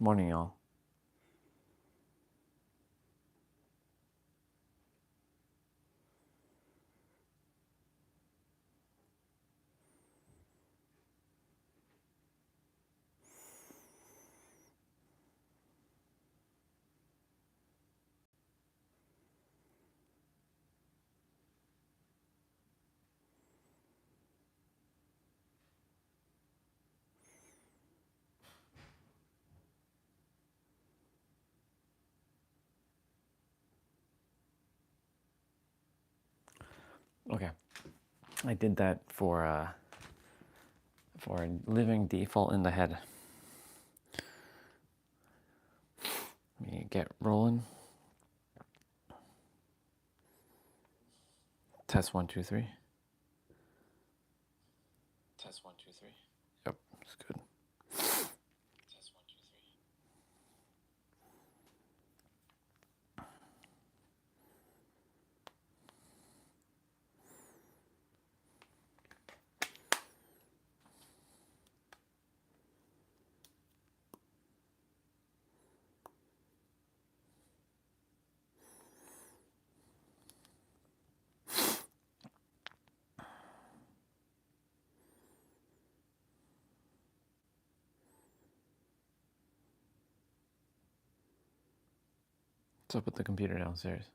Morning, y'all. Okay, I did that for living default in the head. Let me get rolling. Test 1, 2, 3. Test 1, 2, 3. Yep, it's good. Test 1, 2, 3. What's up with the computer downstairs?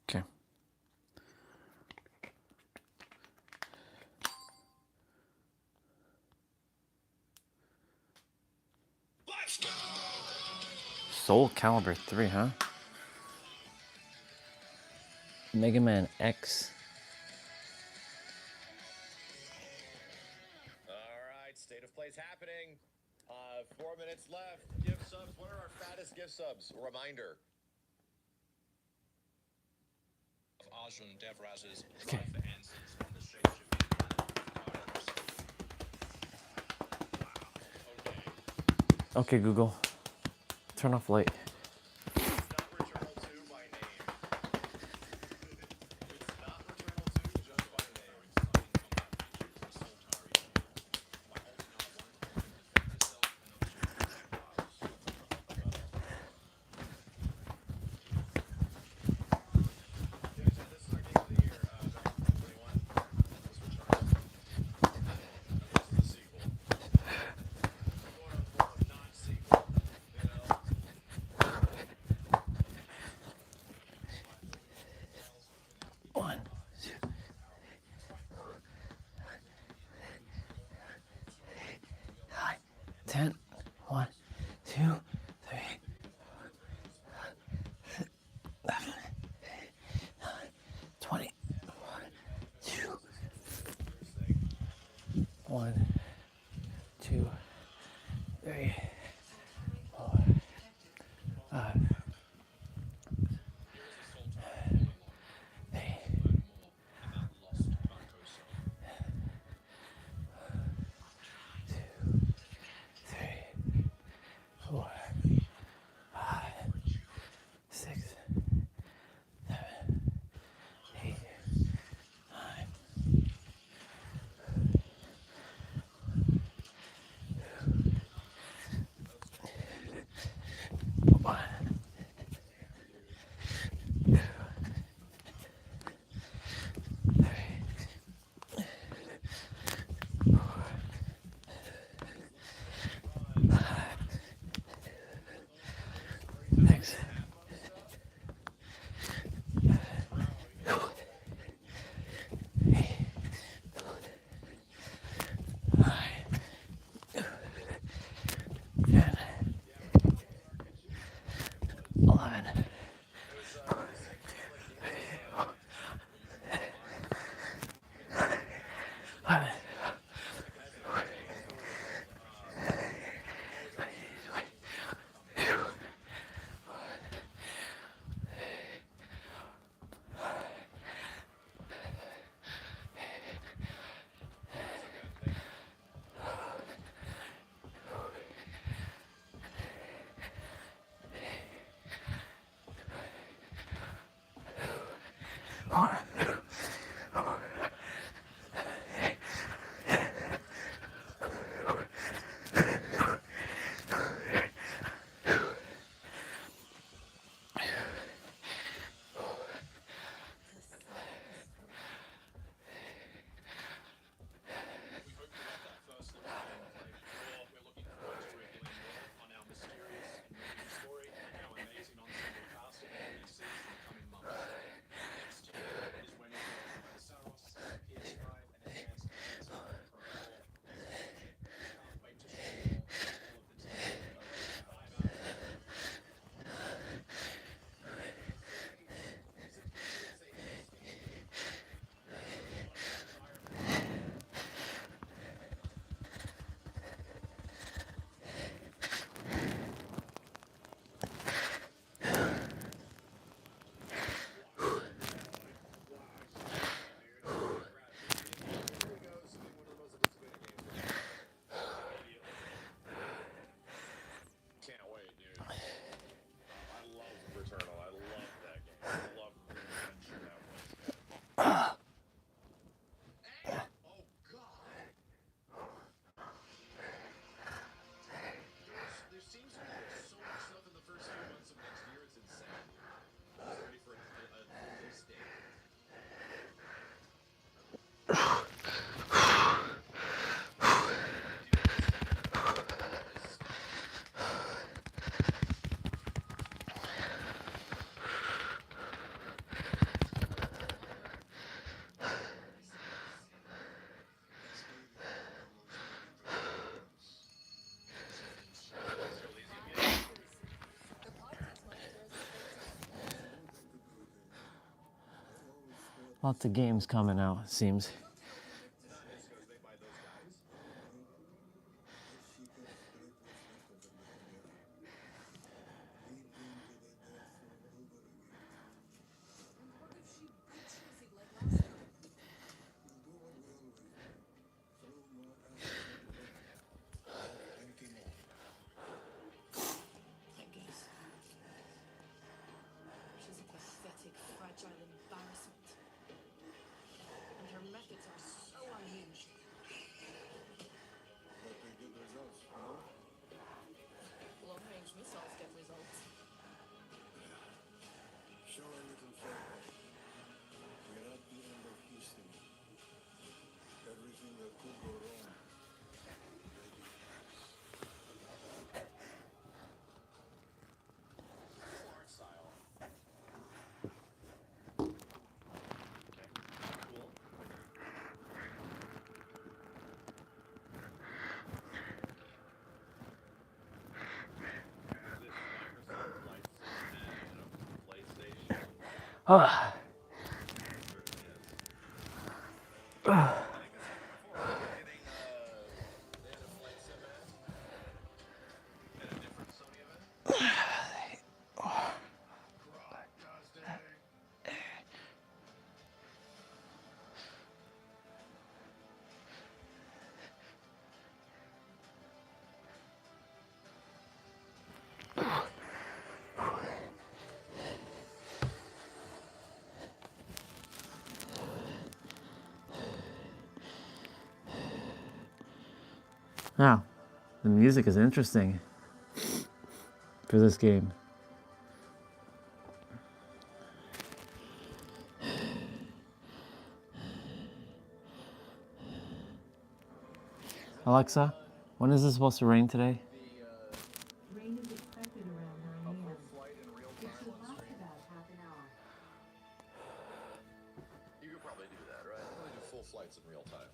Okay. Let's go! Soul Calibur 3, huh? Mega Man X. All right, state of play's happening. 4 minutes left. Gift subs. What are our fattest gift subs? Reminder. Arjun Devraz's Okay. life answers on the shape-shifting planet. Okay, Google. Turn off light. It's not Returnal 2 by name. It's not Returnal 2 just by name. This is our game of the year, 2021. This was Returnal. This is the sequel. Quote unquote non-sequel. You know? One, two. 10. 1, 2, 3. 11, 20. 1, 2, 3, 4, 5, 8. We hope you loved that first look at gameplay. Or we're looking forward to revealing more on our mysterious and moving story and our amazing ensemble cast and NPCs in the coming months. Next year is when we launch Saros, PS5, and enhanced PS4 Pro 4 exclusively. Can't wait to share more with all of the team over at BAANDIT. Can't wait, dude. I love Returnal. I love that game. I love the adventure that was. Hey! Oh, God! There seems to be so much stuff in the first few months of next year. It's insane. Just ready for a release date. Lots of games coming out, it seems. I guess. She's a pathetic, fragile embarrassment. And her methods are so unhinged. Long-range missiles get results. Show a little favor. We're at the end of history. Everything that could go wrong. Art style. Cool. This Microsoft Flight Sim and PlayStation. Ah. I think I said it before. We're getting they had a Flight Sim event and a different Sony event. Broadcasting. Now, the music is interesting for this game. Alexa, when is it supposed to rain today? Rain is expected around 9 a.m. Flight in real It time should on last stream. about half an hour. You could probably do that, right? Probably do full flights in real time.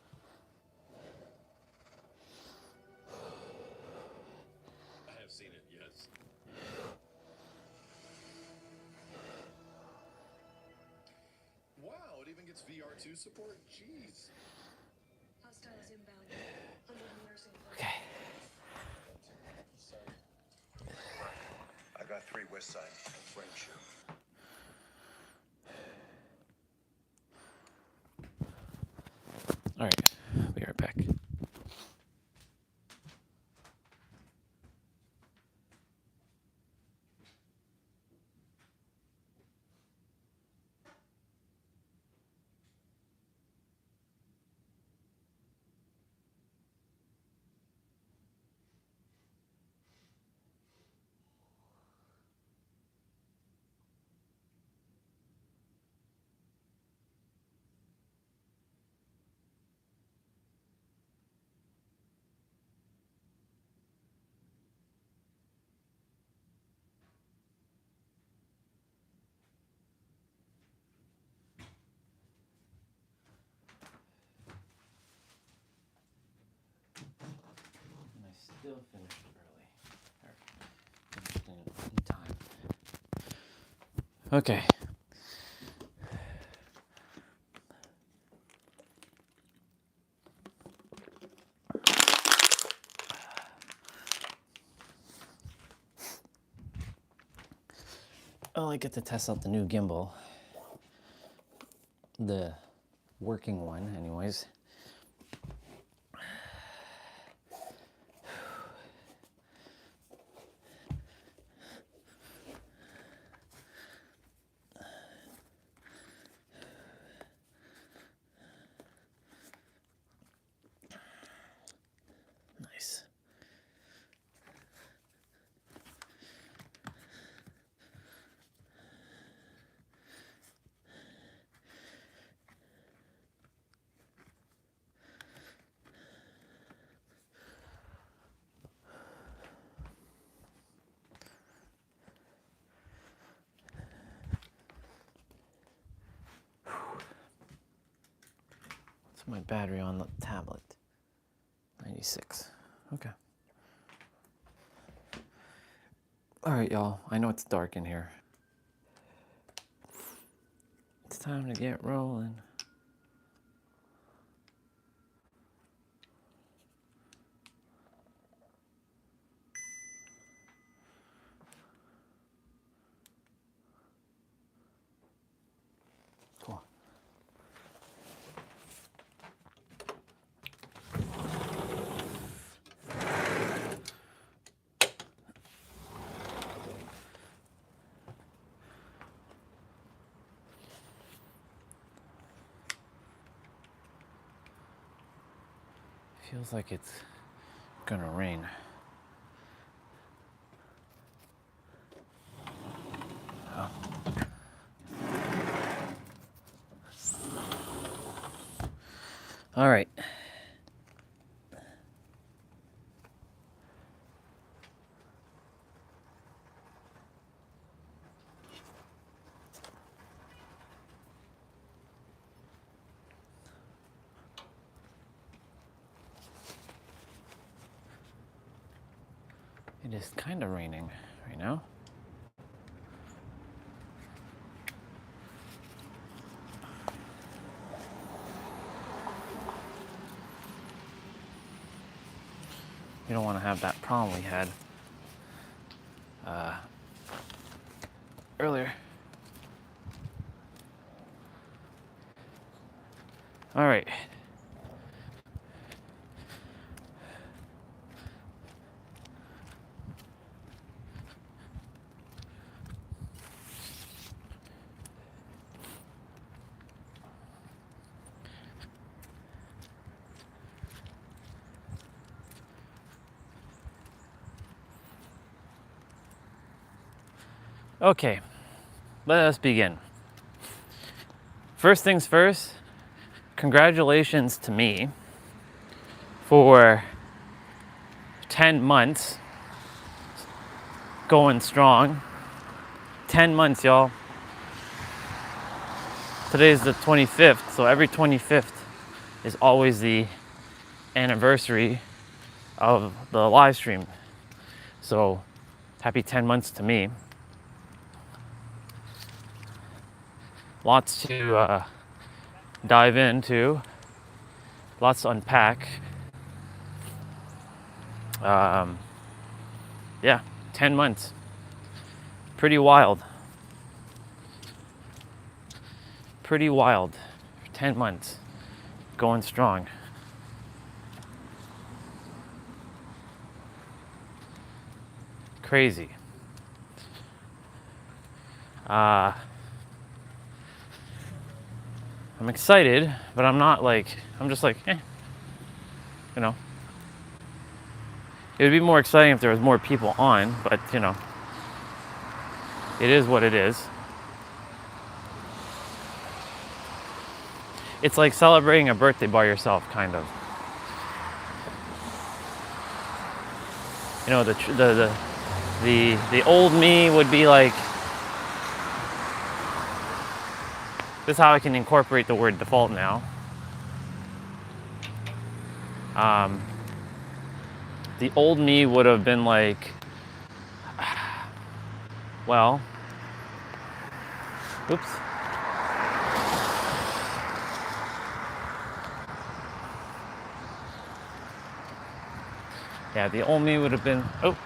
I have seen it, yes. Wow, it even gets VR2 support? Jeez. Hostiles inbound. 100 meters in front. Okay. I got 3 West Side. French. All right. Be right back. still finished early. Or finished in time. Okay. Well, I get to test out the new gimbal. The working one, anyways. Nice. What's my battery on the tablet? 96. Okay. All right, y'all. I know it's dark in here. It's time to get rolling. Cool. Feels like it's gonna rain. Oh. All right. It is kind of raining right now. You don't want to have that problem we had earlier. All right. Okay, let us begin. First things first, congratulations to me for 10 months going strong. 10 months, y'all. Today's the 25th, so every 25th is always the anniversary of the live stream. So happy 10 months to me. Lots to dive into, lots to unpack. Yeah, 10 months. Pretty wild. Pretty wild. 10 months. Going strong. Crazy. I'm excited, but I'm not like, I'm just like, you know. It would be more exciting if there was more people on, but you know, it is what it is. It's like celebrating a birthday by yourself, kind of. You know, the old me would be like, this is how I can incorporate the word default now. the old me would have been like, well, oops. Yeah, the old me would have been, oh.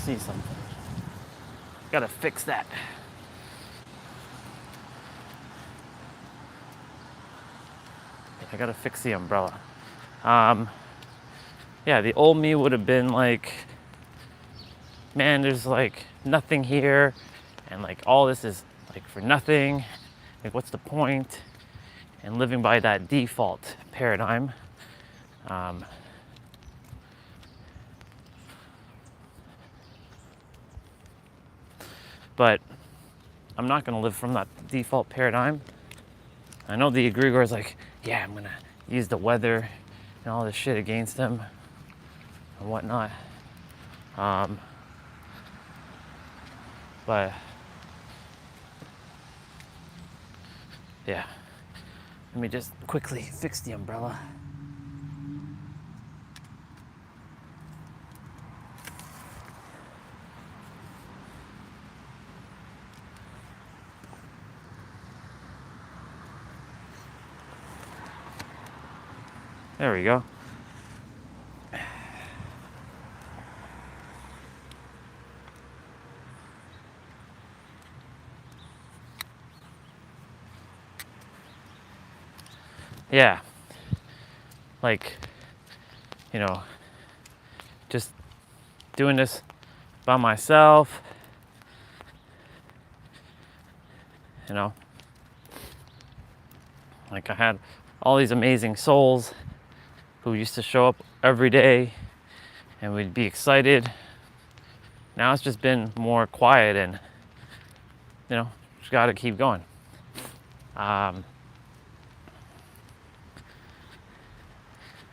See something. Gotta fix that. I gotta fix the umbrella. Yeah, the old me would have been like, man, there's like nothing here, and like all this is like for nothing. Like, what's the point? And living by that default paradigm. But I'm not gonna live from that default paradigm. I know the egregor is like, yeah, I'm gonna use the weather and all this shit against him and whatnot. But yeah, let me just quickly fix the umbrella. There we go. Yeah, like, you know, just doing this by myself, you know, like I had all these amazing souls who used to show up every day and we'd be excited. Now it's just been more quiet and, you know, just gotta keep going.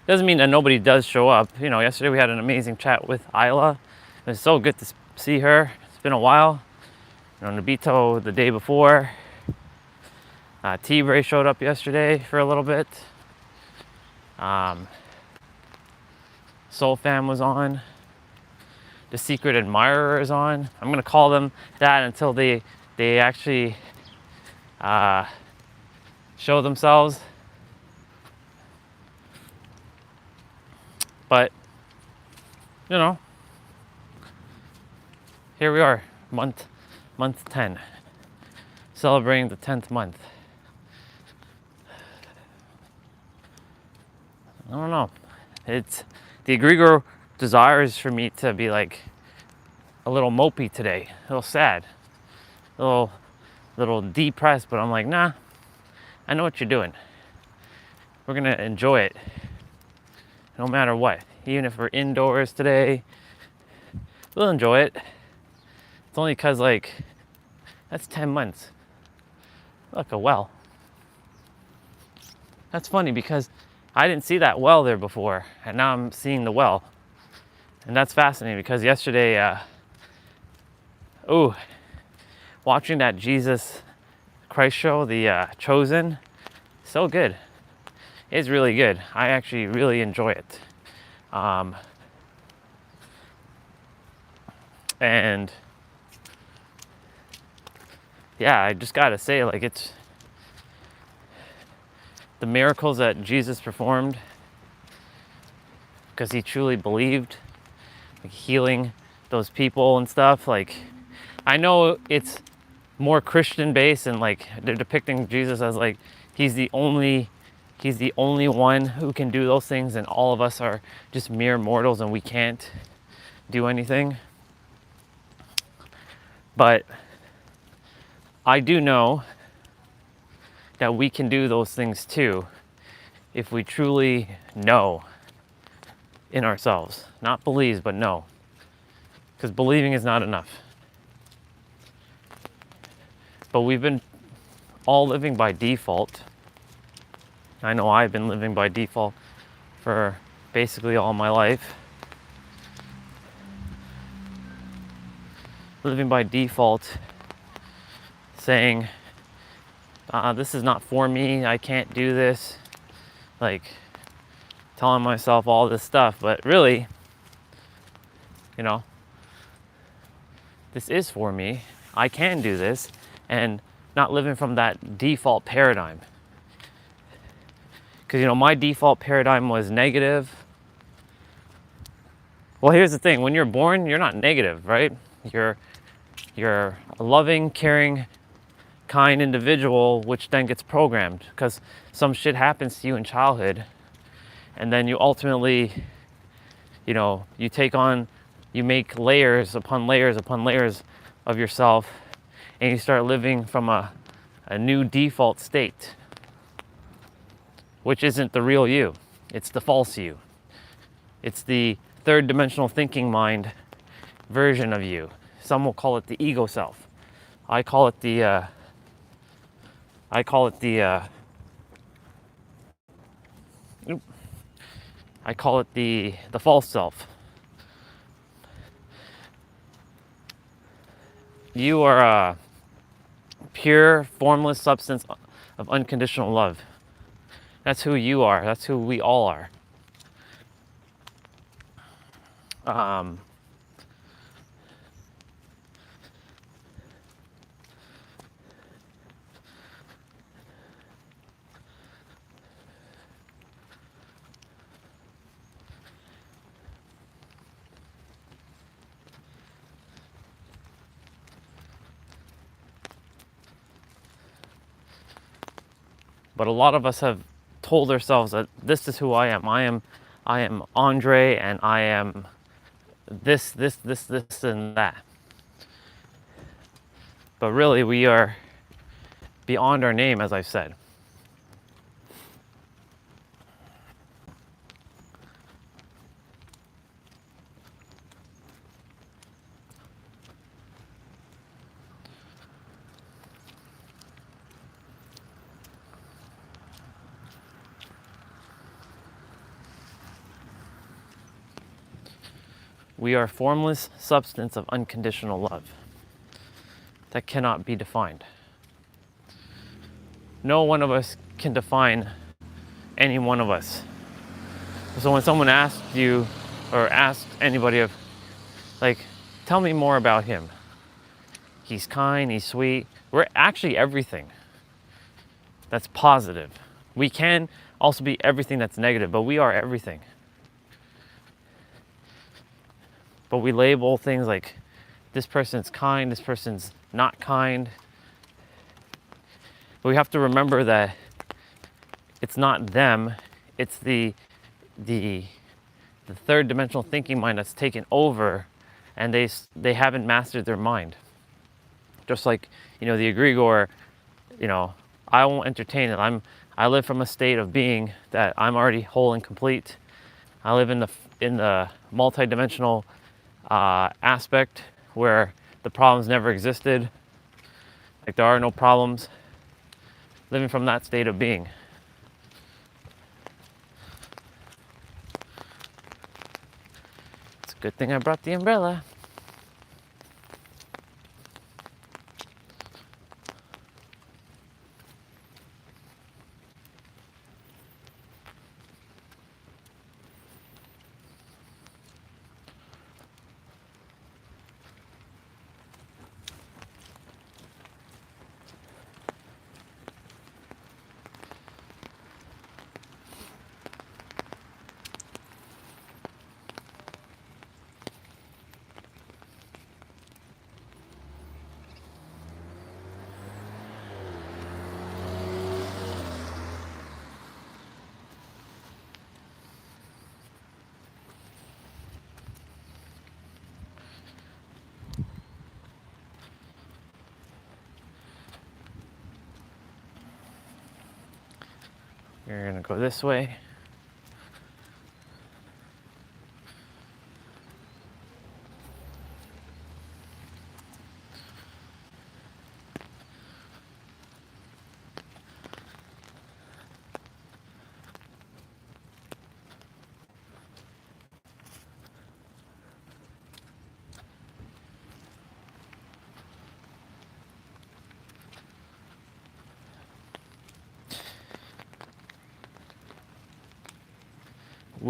Doesn't mean that nobody does show up. You know, yesterday we had an amazing chat with Isla. It was so good to see her. It's been a while. You know, Nabito the day before. T-Bray showed up yesterday for a little bit. Soul Fam was on. The Secret Admirer is on. I'm gonna call them that until they actually show themselves. But, you know, here we are, month 10, celebrating the 10th month. I don't know. It's the egregor desires for me to be like a little mopey today, a little sad, a little depressed, but I'm like, nah, I know what you're doing. We're gonna enjoy it no matter what. Even if we're indoors today, we'll enjoy it. It's only because, like, that's 10 months. Look, a well. That's funny because I didn't see that well there before, and now I'm seeing the well. And that's fascinating because yesterday, watching that Jesus Christ show, the Chosen, so good. It's really good. I actually really enjoy it. And yeah, I just gotta say, like, it's the miracles that Jesus performed because he truly believed, like healing those people and stuff. Like, I know it's more Christian based and like they're depicting Jesus as like he's the only one who can do those things, and all of us are just mere mortals and we can't do anything. But I do know that we can do those things too if we truly know in ourselves. Not believes, but know. Because believing is not enough. But we've been all living by default. I know I've been living by default for basically all my life. Living by default, saying This is not for me. I can't do this. Like telling myself all this stuff, but really, you know, this is for me. I can do this, and not living from that default paradigm. Because, you know, my default paradigm was negative. Well, here's the thing. When you're born, you're not negative, right? You're a loving, caring, kind individual, which then gets programmed because some shit happens to you in childhood, and then you ultimately, you know, you make layers upon layers upon layers of yourself, and you start living from a new default state, which isn't the real you. It's the false you. It's the third dimensional thinking mind version of you. Some will call it the ego self. I call it the I call it the false self. You are a pure, formless substance of unconditional love. That's who you are. That's who we all are. But a lot of us have told ourselves that this is who I am. I am Andre, and I am this, and that. But really, we are beyond our name, as I've said. We are formless substance of unconditional love that cannot be defined. No one of us can define any one of us. So when someone asks you, or asks anybody of, like, tell me more about him. He's kind, he's sweet. We're actually everything that's positive. We can also be everything that's negative, but we are everything. But we label things like, this person's kind, this person's not kind. But we have to remember that it's not them, it's the third dimensional thinking mind that's taken over, and they haven't mastered their mind. Just like, you know, the egregor, you know, I won't entertain it. I live from a state of being that I'm already whole and complete. I live in the multi-dimensional aspect where the problems never existed. Like, there are no problems. Living from that state of being. It's a good thing I brought the umbrella. You're gonna go this way.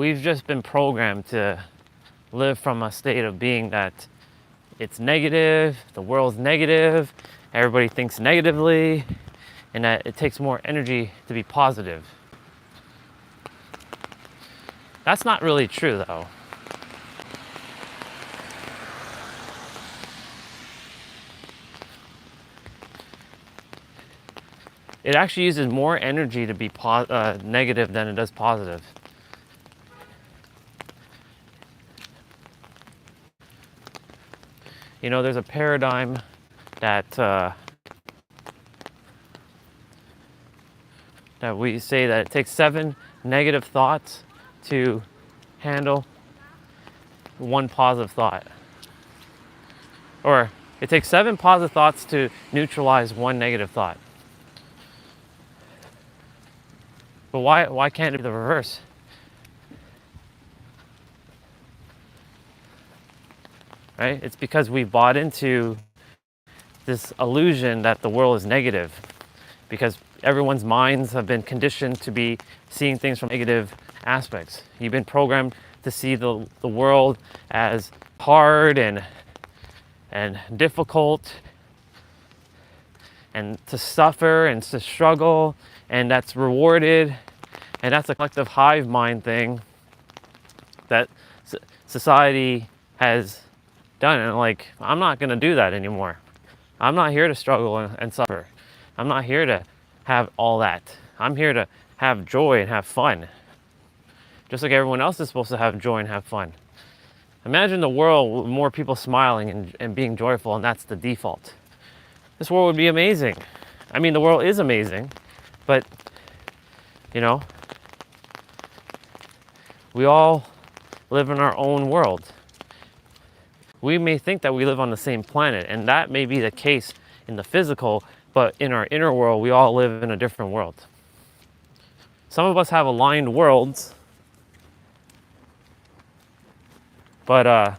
we've just been programmed to live from a state of being that it's negative, the world's negative, everybody thinks negatively, and that it takes more energy to be positive. That's not really true though. It actually uses more energy to be negative than it does positive. You know, there's a paradigm that that we say that it takes 7 negative thoughts to handle 1 positive thought. Or it takes 7 positive thoughts to neutralize 1 negative thought. But why can't it be the reverse? Right? It's because we've bought into this illusion that the world is negative, because everyone's minds have been conditioned to be seeing things from negative aspects. You've been programmed to see the world as hard and difficult, and to suffer and to struggle, and that's rewarded, and that's a collective hive mind thing that society has done. And like, I'm not gonna do that anymore. I'm not here to struggle and suffer. I'm not here to have all that. I'm here to have joy and have fun. Just like everyone else is supposed to have joy and have fun. Imagine the world with more people smiling and being joyful, and that's the default. This world would be amazing. I mean, the world is amazing, but, you know, we all live in our own world. We may think that we live on the same planet, and that may be the case in the physical, but in our inner world, we all live in a different world. Some of us have aligned worlds, but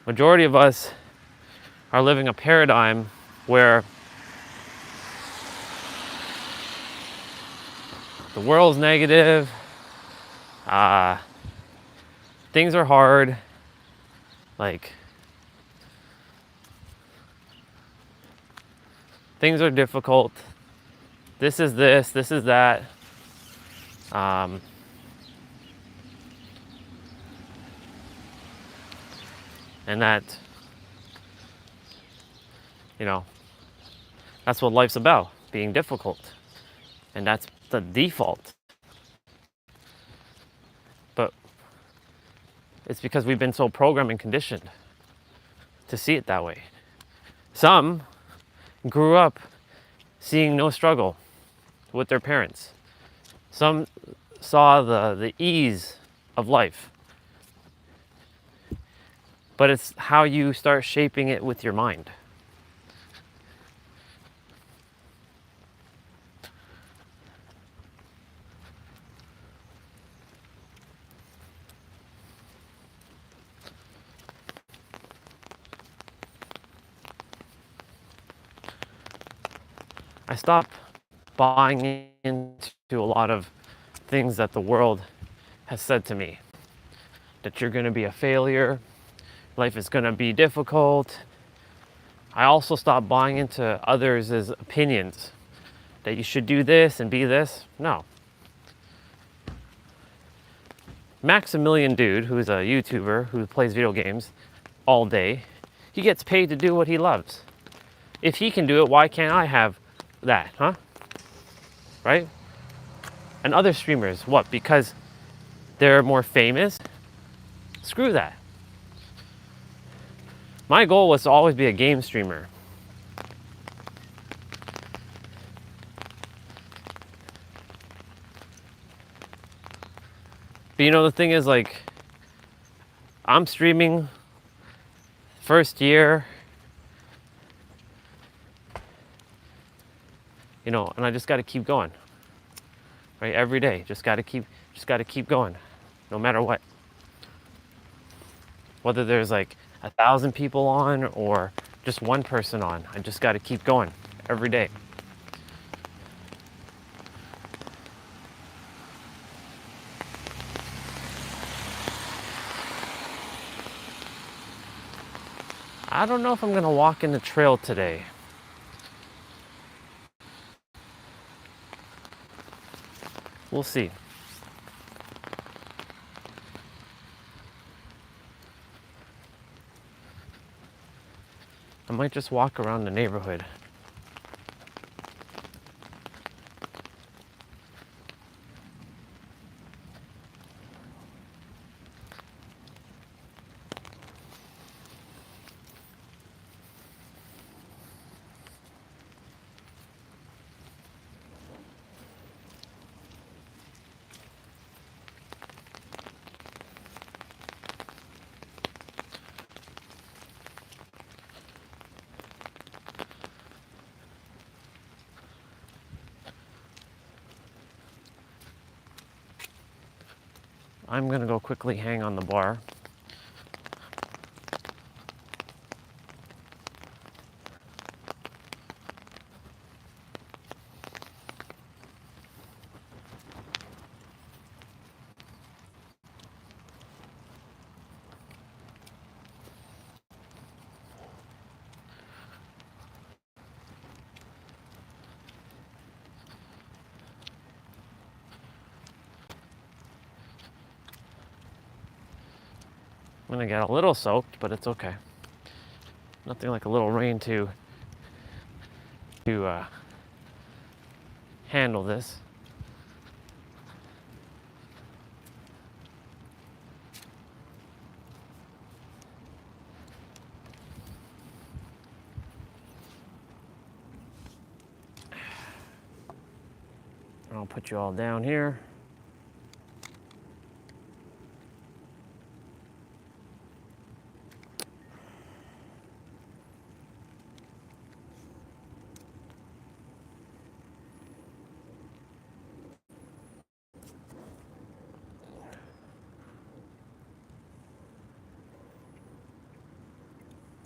majority of us are living a paradigm where the world's negative, things are hard, like things are difficult, this is that, and that, you know, that's what life's about, being difficult, and that's the default. But it's because we've been so programmed and conditioned to see it that way. Some grew up seeing no struggle with their parents. Some saw the ease of life. But it's how you start shaping it with your mind. I stopped buying into a lot of things that the world has said to me. That you're going to be a failure, life is going to be difficult. I also stopped buying into others' opinions, that you should do this and be this. No. Maximilian dude, who's a YouTuber who plays video games all day, he gets paid to do what he loves. If he can do it, why can't I have that, huh? Right? And other streamers, what? Because they're more famous? Screw that. My goal was to always be a game streamer. But you know, the thing is, like, I'm streaming first year, you know, and I just got to keep going, right? Every day, just got to keep going, no matter what. Whether there's like 1,000 people on or just one person on, I just got to keep going every day. I don't know if I'm gonna walk in the trail today. We'll see. I might just walk around the neighborhood. I'm gonna go quickly hang on the bar. I'm gonna get a little soaked, but it's okay. Nothing like a little rain to handle this. I'll put you all down here.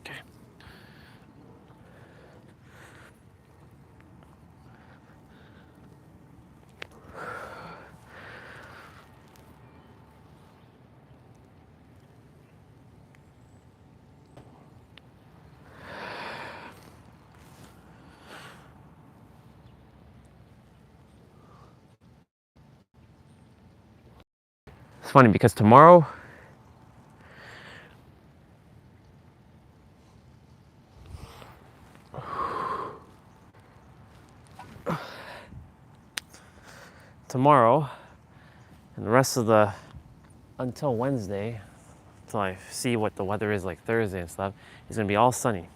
Okay. It's funny because tomorrow and the rest of the until Wednesday, until I see what the weather is like Thursday and stuff, is gonna be all sunny.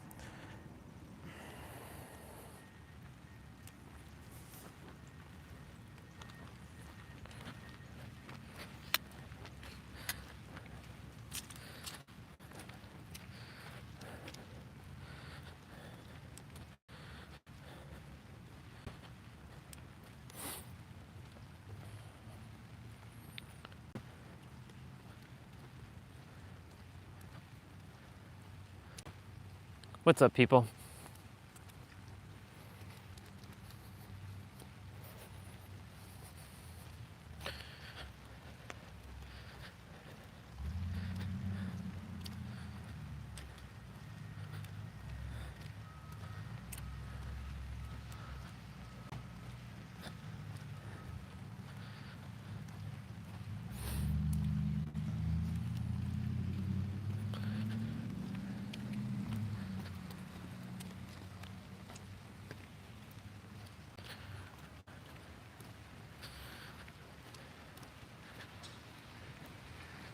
What's up, people?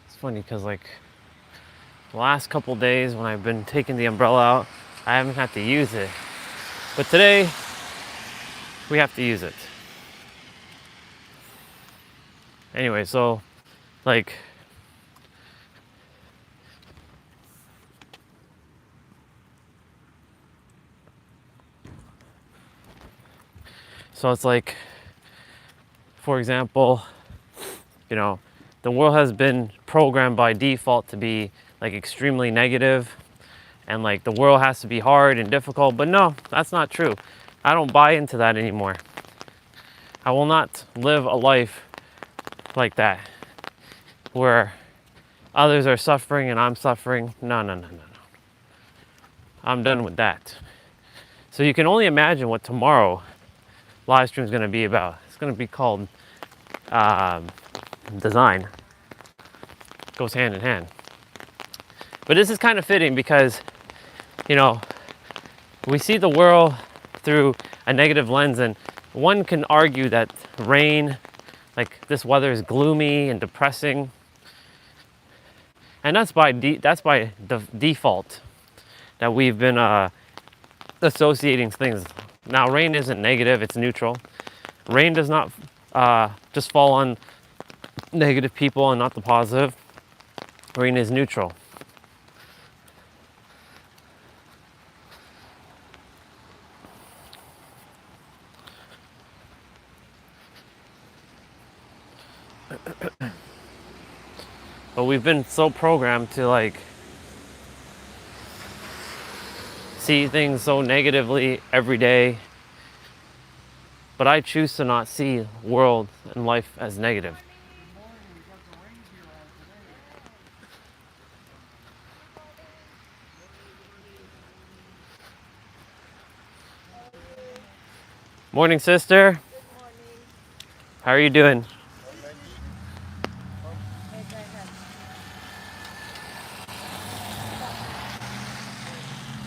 It's funny because like the last couple days when I've been taking the umbrella out, I haven't had to use it. But today, we have to use it. Anyway, so like it's like, for example, you know, the world has been programmed by default to be like extremely negative, and like the world has to be hard and difficult, but no, that's not true. I don't buy into that anymore. I will not live a life like that where others are suffering and I'm suffering. No. I'm done with that. So you can only imagine what tomorrow live stream is going to be about. It's going to be called design. Goes hand in hand. But this is kind of fitting because, you know, we see the world through a negative lens, and one can argue that rain, like this weather, is gloomy and depressing, and that's by the default that we've been associating things. Now, rain isn't negative; it's neutral. Rain does not just fall on negative people and not the positive. Rain is neutral. But we've been so programmed to like see things so negatively every day. But I choose to not see world and life as negative. Morning, sister. How are you doing?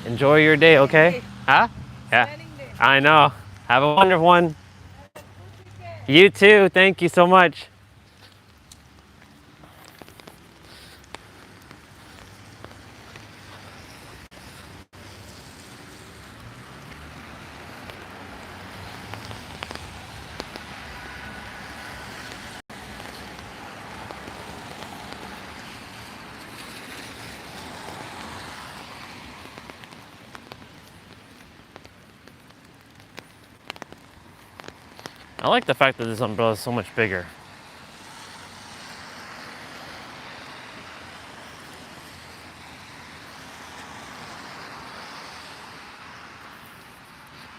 Enjoy your day, okay? Huh? Yeah. I know. Have a wonderful one. You too. Thank you so much. I like the fact that this umbrella is so much bigger.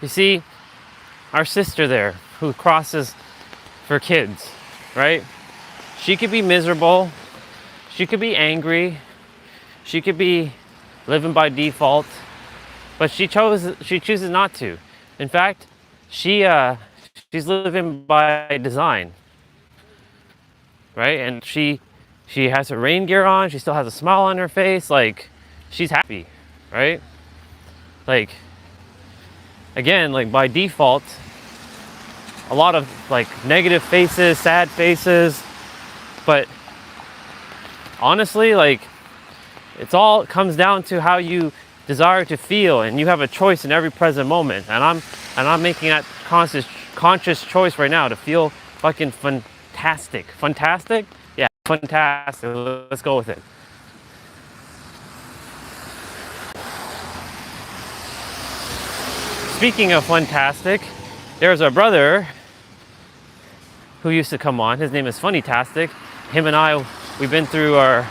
You see, our sister there who crosses for kids, right? She could be miserable. She could be angry. She could be living by default, but she chooses not to. In fact, she's living by design, right? And she has her rain gear on. She still has a smile on her face. Like, she's happy, right? Like, again, like by default, a lot of like negative faces, sad faces, but honestly, like, it's all comes down to how you desire to feel, and you have a choice in every present moment. And I'm making that conscious choice right now to feel fucking fantastic. Fantastic? Yeah, fantastic. Let's go with it. Speaking of fantastic, there's our brother who used to come on. His name is Funnytastic. Him and I, we've been through our,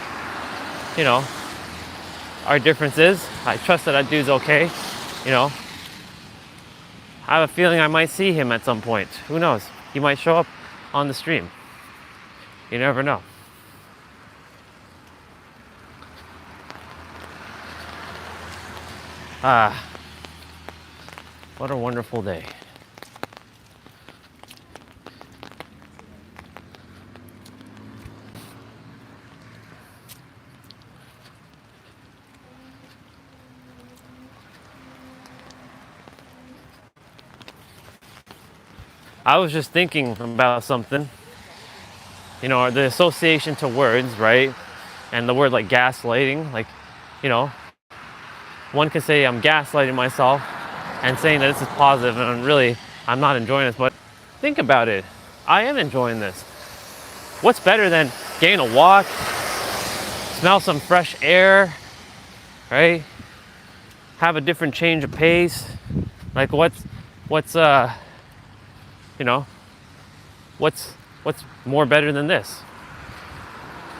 you know, our differences. I trust that dude's okay, you know. I have a feeling I might see him at some point. Who knows? He might show up on the stream. You never know. What a wonderful day. I was just thinking about something, you know, the association to words, right? And the word like gaslighting, like, you know, one could say I'm gaslighting myself and saying that this is positive, and really, I'm not enjoying this. But think about it. I am enjoying this. What's better than getting a walk, smell some fresh air, right? Have a different change of pace. Like what's you know, what's more better than this,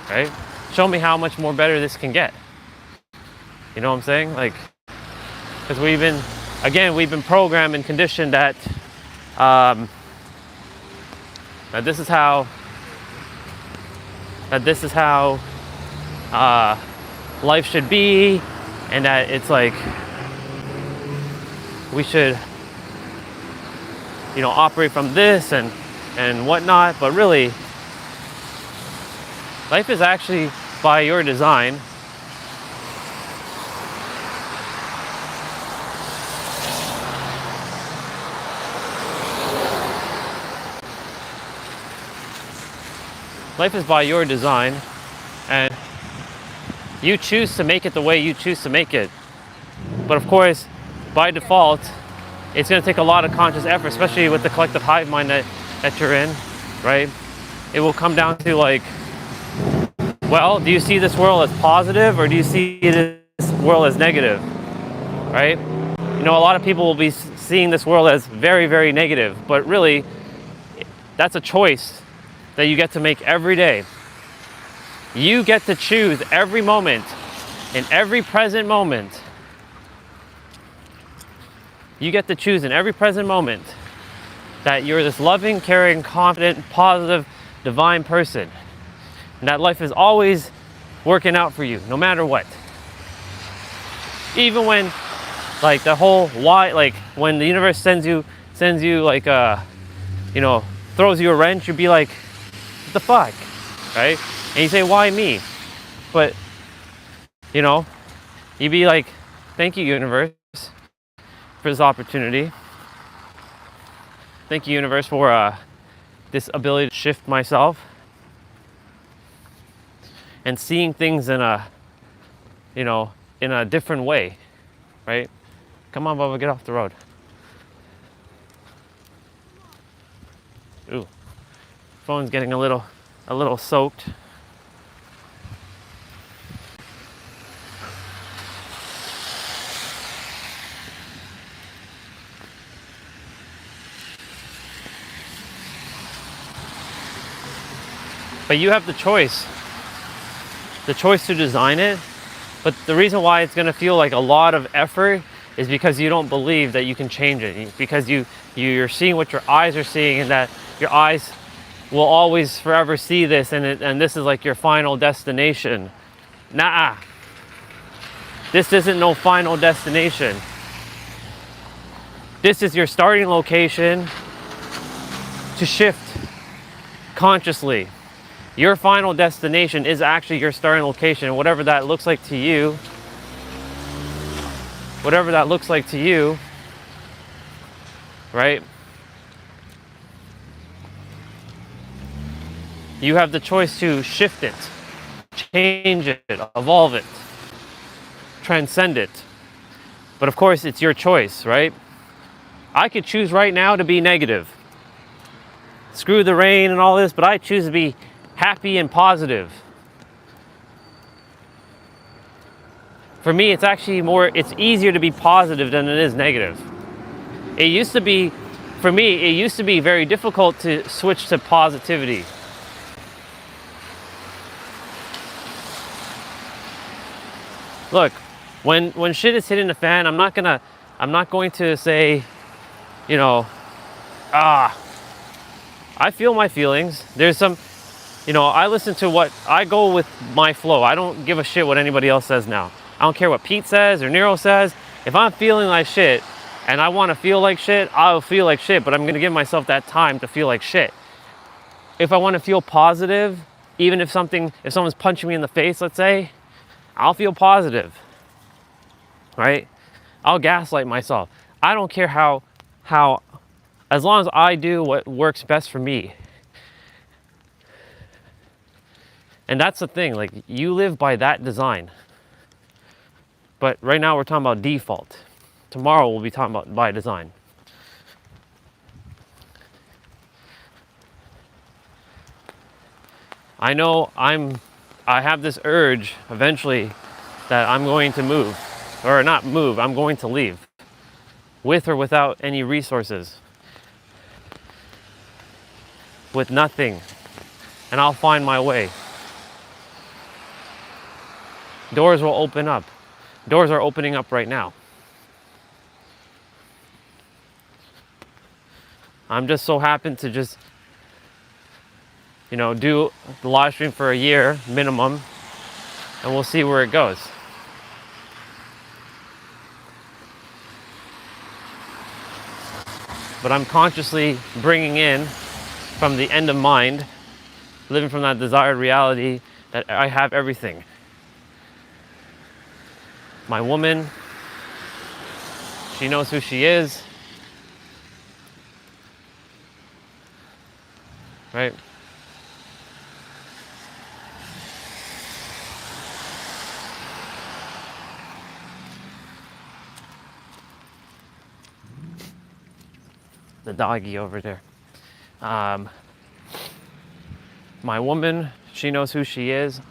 right? Show me how much more better this can get. You know what I'm saying? Like, because we've been programmed and conditioned that that this is how life should be, and that it's like we should, operate from this and whatnot. But really, life is actually by your design. Life is by your design, and you choose to make it the way you choose to make it. But of course, by default, it's going to take a lot of conscious effort, especially with the collective hive mind that you're in, right? It will come down to like, well, do you see this world as positive or do you see this world as negative, right? A lot of people will be seeing this world as very, very negative, but really, that's a choice that you get to make every day. You get to choose every moment, in every present moment. You get to choose in every present moment that you're this loving, caring, confident, positive, divine person. And that life is always working out for you, no matter what. Even when, like, the whole why, like, when the universe sends you like, throws you a wrench, you'd be like, what the fuck, right? And you say, why me? But, you'd be like, thank you, universe, for this opportunity. Thank you, universe, for this ability to shift myself and seeing things in a different way, right? Come on, Bubba, get off the road. Ooh, phone's getting a little soaked. But you have the choice to design it. But the reason why it's going to feel like a lot of effort is because you don't believe that you can change it. Because you're seeing what your eyes are seeing, and that your eyes will always forever see this, and this is like your final destination. Nah. This isn't no final destination. This is your starting location to shift consciously. Your final destination is actually your starting location, whatever that looks like to you. Whatever that looks like to you, right? You have the choice to shift it, change it, evolve it, transcend it. But of course, it's your choice, right? I could choose right now to be negative. Screw the rain and all this, but I choose to be happy and positive. For me, it's actually it's easier to be positive than it is negative. It used to be very difficult to switch to positivity. Look, when shit is hitting the fan, I'm not going to say, I feel my feelings. There's some, I listen to I go with my flow. I don't give a shit what anybody else says now. I don't care what Pete says or Nero says. If I'm feeling like shit and I want to feel like shit, I'll feel like shit, but I'm going to give myself that time to feel like shit. If I want to feel positive, even if someone's punching me in the face, let's say, I'll feel positive, right? I'll gaslight myself. I don't care how, as long as I do what works best for me. And that's the thing, like, you live by that design. But right now we're talking about default. Tomorrow we'll be talking about by design. I know I have this urge eventually that I'm going to move. Or not move, I'm going to leave. With or without any resources. With nothing. And I'll find my way. Doors will open up. Doors are opening up right now. I'm just so happen to just, do the live stream for a year minimum, and we'll see where it goes. but I'm consciously bringing in from the end of mind, living from that desired reality that I have everything. My woman, she knows who she is, right? The doggy over there. My woman, she knows who she is.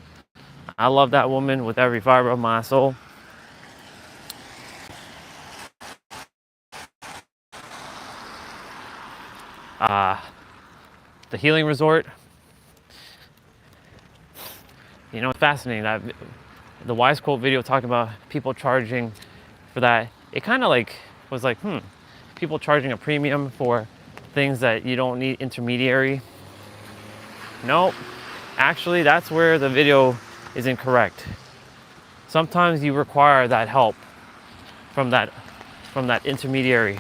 I love that woman with every fiber of my soul. The healing resort, you know, it's fascinating. That the Wise Quote video talking about people charging for that, it kind of like was like, people charging a premium for things that you don't need intermediary. No, actually, that's where the video is incorrect. Sometimes you require that help from that intermediary.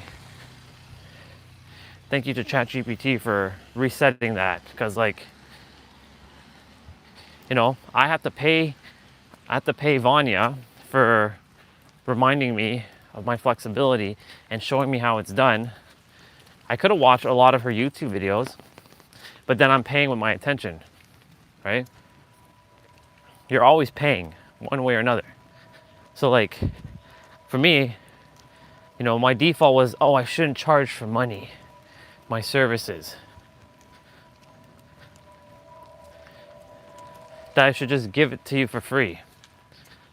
Thank you to ChatGPT for resetting that, because like, you know, I have to pay Vanya for reminding me of my flexibility and showing me how it's done. I could have watched a lot of her YouTube videos, but then I'm paying with my attention, right? You're always paying one way or another. So like, for me, you know, my default was, oh, I shouldn't charge for money, my services. That I should just give it to you for free.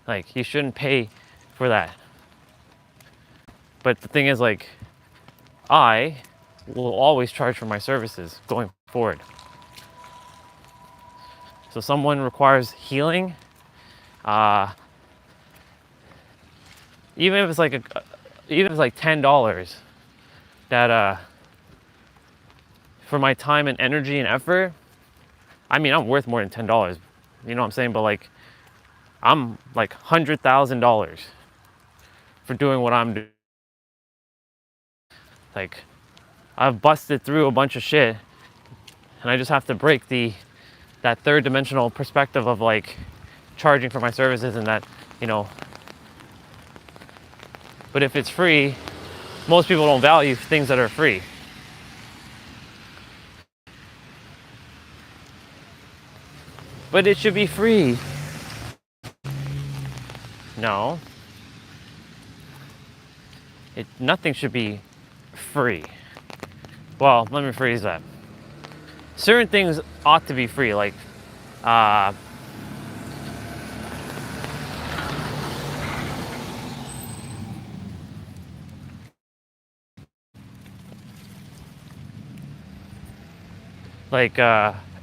Like, you shouldn't pay for that. But the thing is, like, I will always charge for my services going forward. So someone requires healing, even if it's like $10, that for my time and energy and effort. I mean, I'm worth more than $10. You know what I'm saying? But like, I'm like $100,000 for doing what I'm doing. Like, I've busted through a bunch of shit, and I just have to break that third dimensional perspective of like charging for my services, and that, you know. But if it's free, most people don't value things that are free. But it should be free. No. Nothing should be free. Well, let me rephrase that. Certain things ought to be free, like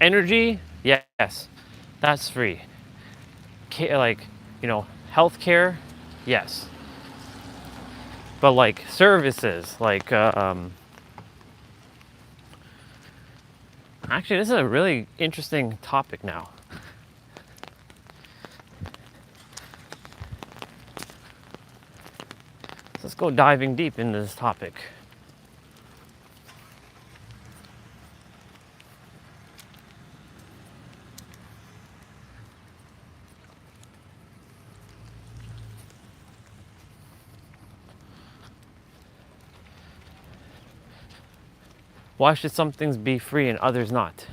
energy, yes, that's free. Like, you know, healthcare, yes. But like services, like actually, this is a really interesting topic now. Let's go diving deep into this topic. Why should some things be free and others not?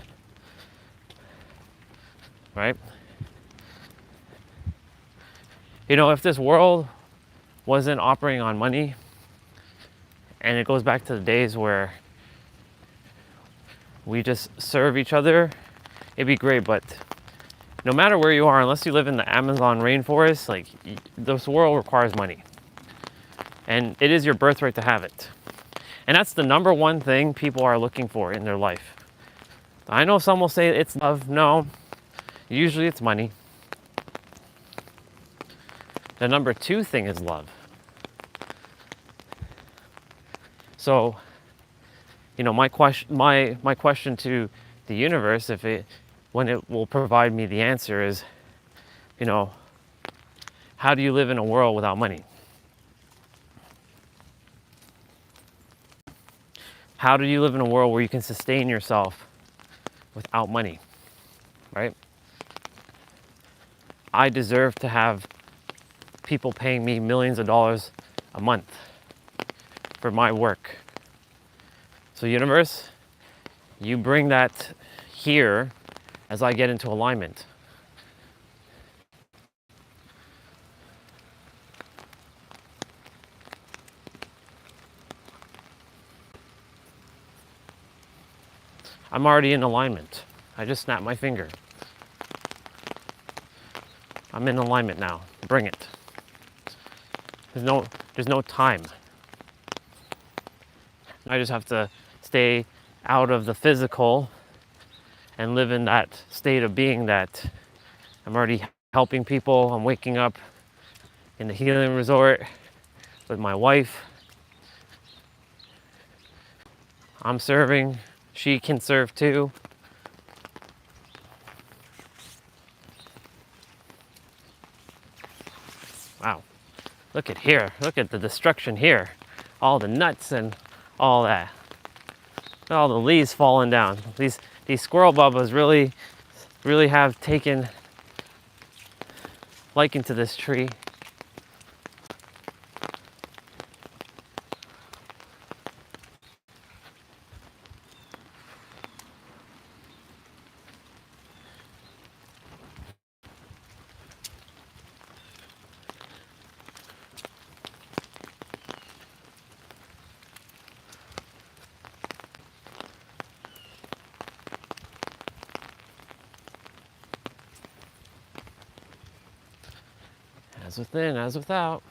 Right? You know, if this world wasn't operating on money, and it goes back to the days where we just serve each other, it'd be great. But no matter where you are, unless you live in the Amazon rainforest, like, this world requires money. And it is your birthright to have it. And that's the number one thing people are looking for in their life. I know some will say it's love. No, usually it's money. The number two thing is love. So, you know, my question to the universe, when it will provide me the answer, is, you know, how do you live in a world without money? How do you live in a world where you can sustain yourself without money, right? I deserve to have people paying me millions of dollars a month for my work. So universe, you bring that here as I get into alignment. I'm already in alignment. I just snapped my finger. I'm in alignment now. Bring it. There's no time. I just have to stay out of the physical and live in that state of being that I'm already helping people. I'm waking up in the healing resort with my wife. I'm serving. She can serve too. Wow. Look at here. Look at the destruction here. All the nuts and all that. All the leaves falling down. These squirrel bubbas really have taken liking to this tree. As within, as without.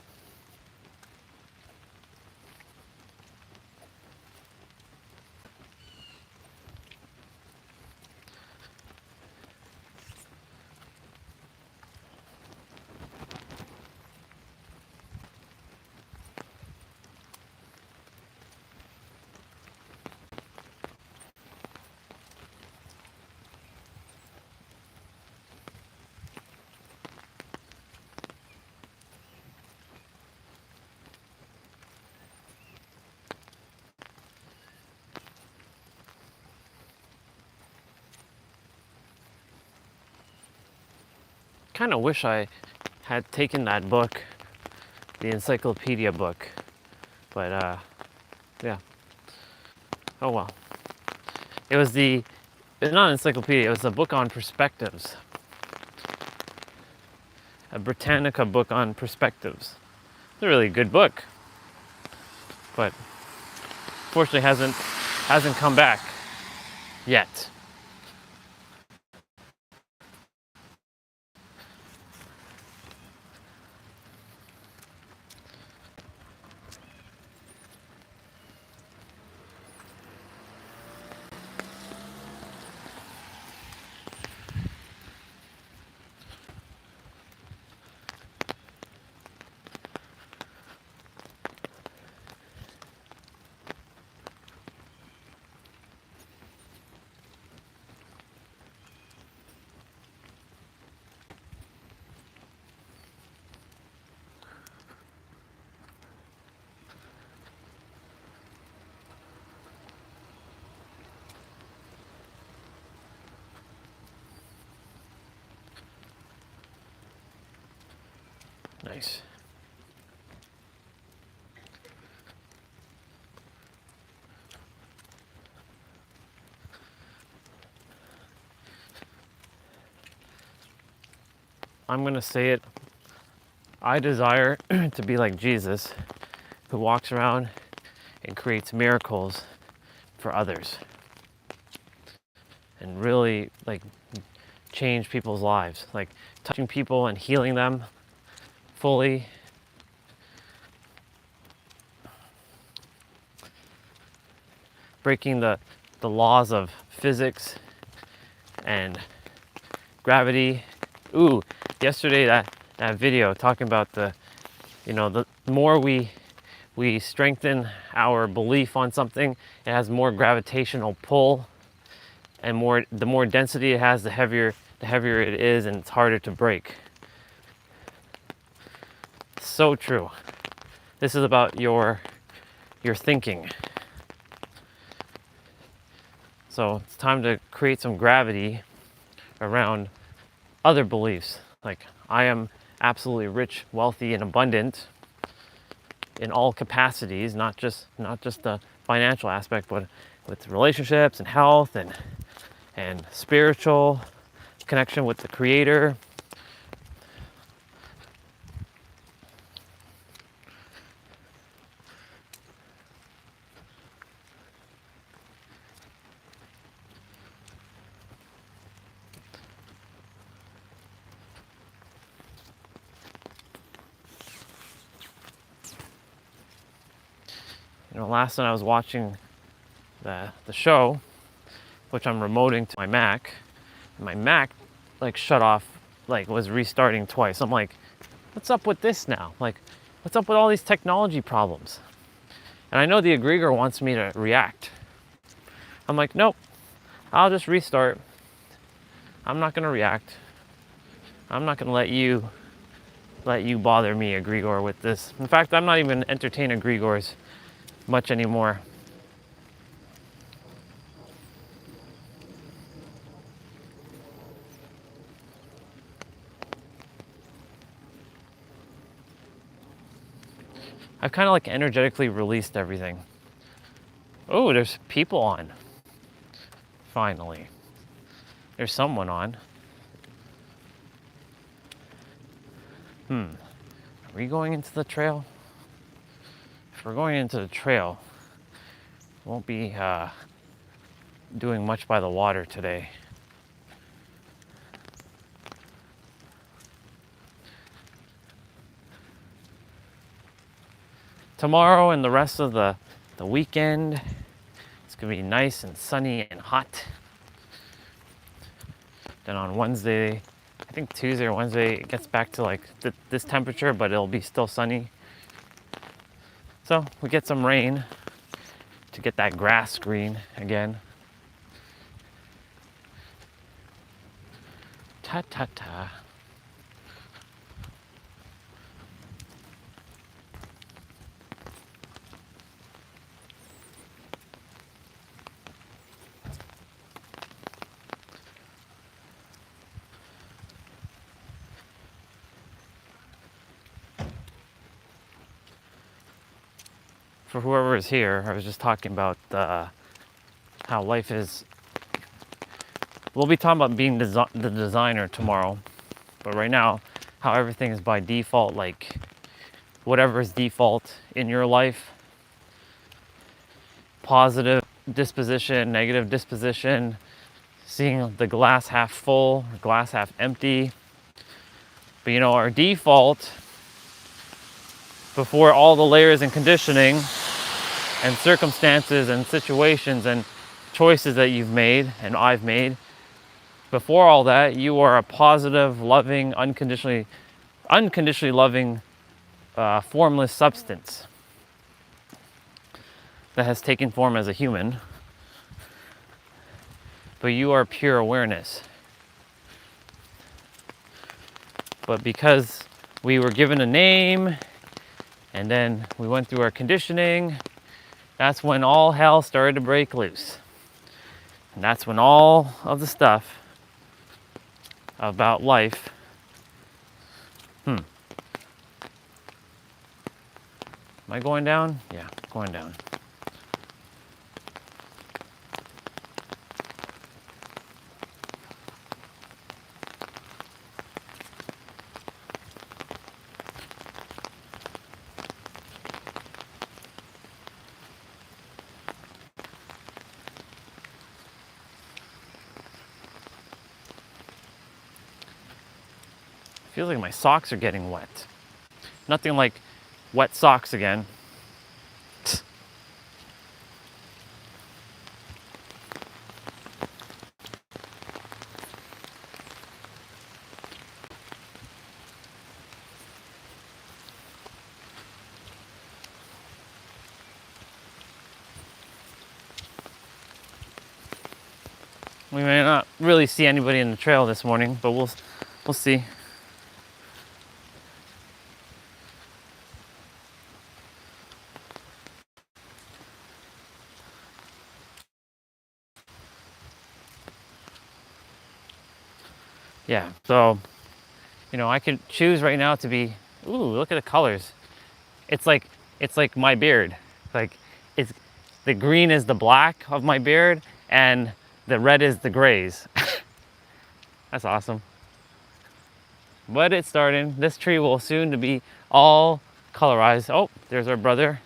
Kind of wish I had taken that book, the encyclopedia book, but yeah. Oh well. It was not encyclopedia, it was a book on perspectives. A Britannica book on perspectives. It's a really good book, but fortunately hasn't come back yet. Nice. I'm gonna say it. I desire to be like Jesus, who walks around and creates miracles for others and really like change people's lives, like touching people and healing them fully. Breaking the laws of physics and gravity. Ooh, yesterday that video talking about the more we strengthen our belief on something, it has more gravitational pull, and the more density it has, the heavier it is, and it's harder to break. So true. This is about your thinking. So it's time to create some gravity around other beliefs. Like, I am absolutely rich, wealthy, and abundant in all capacities, not just the financial aspect, but with relationships and health and spiritual connection with the creator. Last night I was watching the show, which I'm remoting to my Mac. And my Mac like shut off, like was restarting twice. I'm like, what's up with this now? Like, what's up with all these technology problems? And I know the egregor wants me to react. I'm like, nope, I'll just restart. I'm not gonna react. I'm not gonna let you bother me, egregor, with this. In fact, I'm not even entertaining egregors much anymore. I've kind of like energetically released everything. Oh, there's people on. Finally. There's someone on. Are we going into the trail? If we're going into the trail, won't be doing much by the water today. Tomorrow and the rest of the weekend, it's gonna be nice and sunny and hot. Then on Wednesday, I think Tuesday or Wednesday, it gets back to like this temperature, but it'll be still sunny. So we get some rain to get that grass green again. Ta ta ta. For whoever is here, I was just talking about how life is. We'll be talking about being the designer tomorrow, but right now, how everything is by default, like whatever is default in your life. Positive disposition, negative disposition, seeing the glass half full, glass half empty. But our default, before all the layers and conditioning and circumstances and situations and choices that you've made and I've made, before all that, you are a positive, loving, unconditionally loving, formless substance that has taken form as a human. But you are pure awareness. But because we were given a name and then we went through our conditioning, that's when all hell started to break loose. And that's when all of the stuff about life, am I going down? Yeah, going down. Feels like my socks are getting wet. Nothing like wet socks again. We may not really see anybody in the trail this morning, but we'll see. Yeah, so, you know, I could choose right now to be, ooh, look at the colors. It's like my beard. Like, it's, the green is the black of my beard and the red is the grays. That's awesome. But it's starting. This tree will soon to be all colorized. Oh, there's our brother.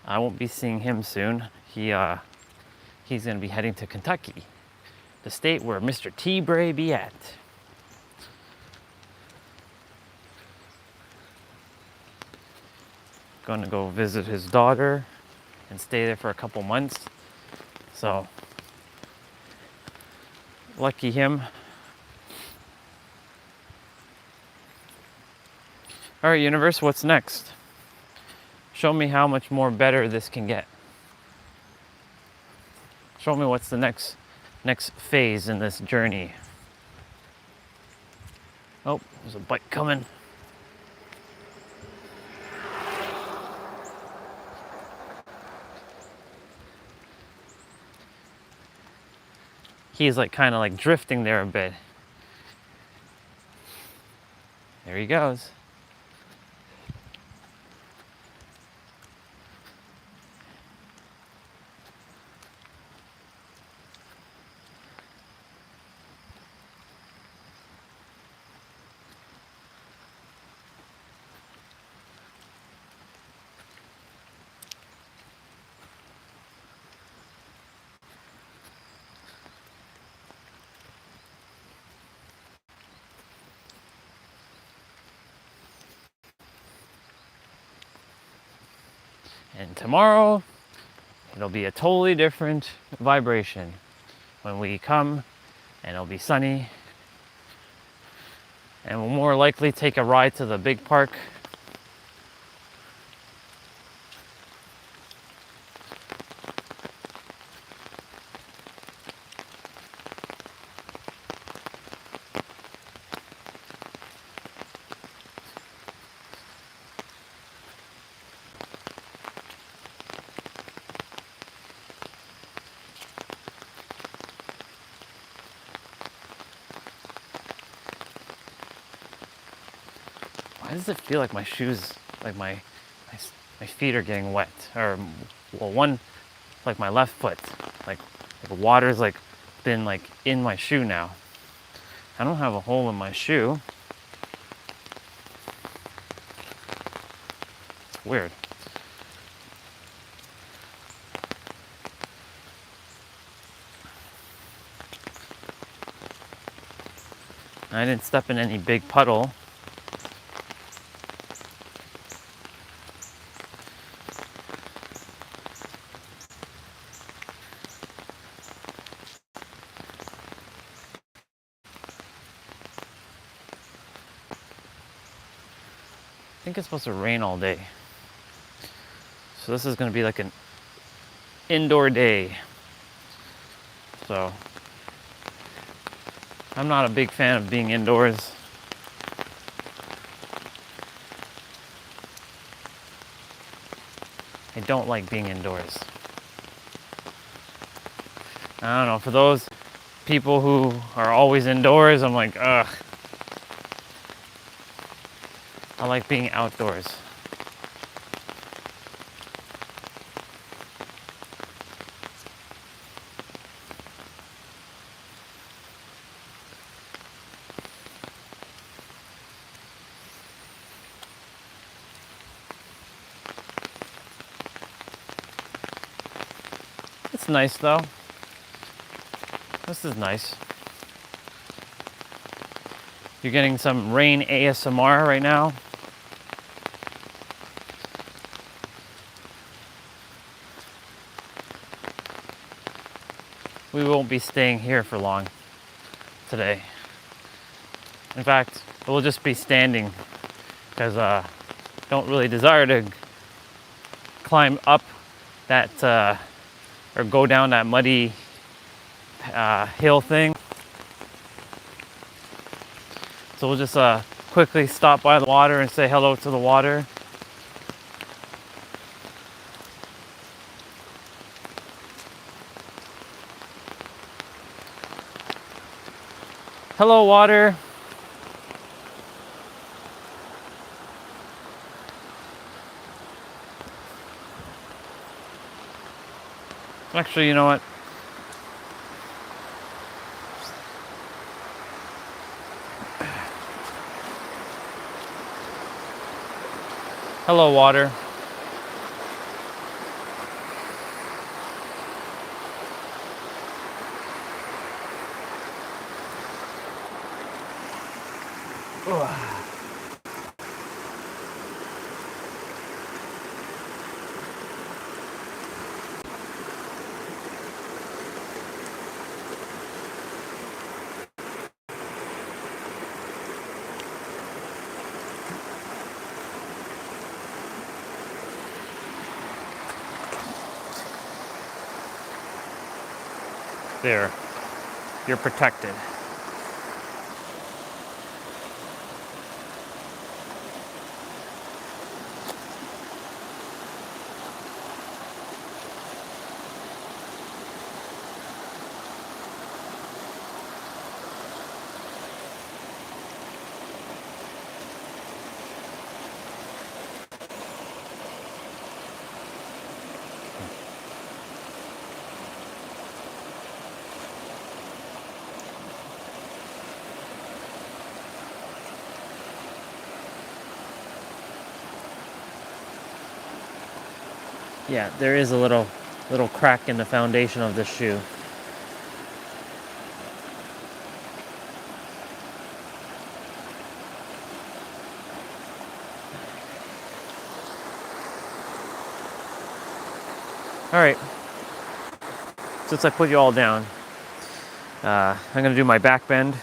I won't be seeing him soon. He's gonna be heading to Kentucky, the state where Mr. T. Bray be at. Gonna go visit his daughter and stay there for a couple months. So, lucky him. All right, universe, what's next? Show me how much more better this can get. Show me what's the next phase in this journey. Oh, there's a bike coming. He's like kind of like drifting there a bit. There he goes. And tomorrow, it'll be a totally different vibration when we come, and it'll be sunny. And we'll more likely take a ride to the big park. Why does it feel like my shoes, like my feet are getting wet? Or, well, one, like my left foot, like the water's like been like in my shoe now. I don't have a hole in my shoe. It's weird. I didn't step in any big puddle. I think it's supposed to rain all day. So this is going to be like an indoor day. So I'm not a big fan of being indoors. I don't like being indoors. I don't know, for those people who are always indoors, I'm like, ugh. I like being outdoors. It's nice though. This is nice. You're getting some rain ASMR right now. We won't be staying here for long today. In fact, we'll just be standing because I don't really desire to climb up that or go down that muddy hill thing. So we'll just quickly stop by the water and say hello to the water. Hello, water. Actually, you know what? Hello, water. There. You're protected. Yeah, there is a little crack in the foundation of this shoe. All right. Since I put you all down, I'm gonna do my back bend.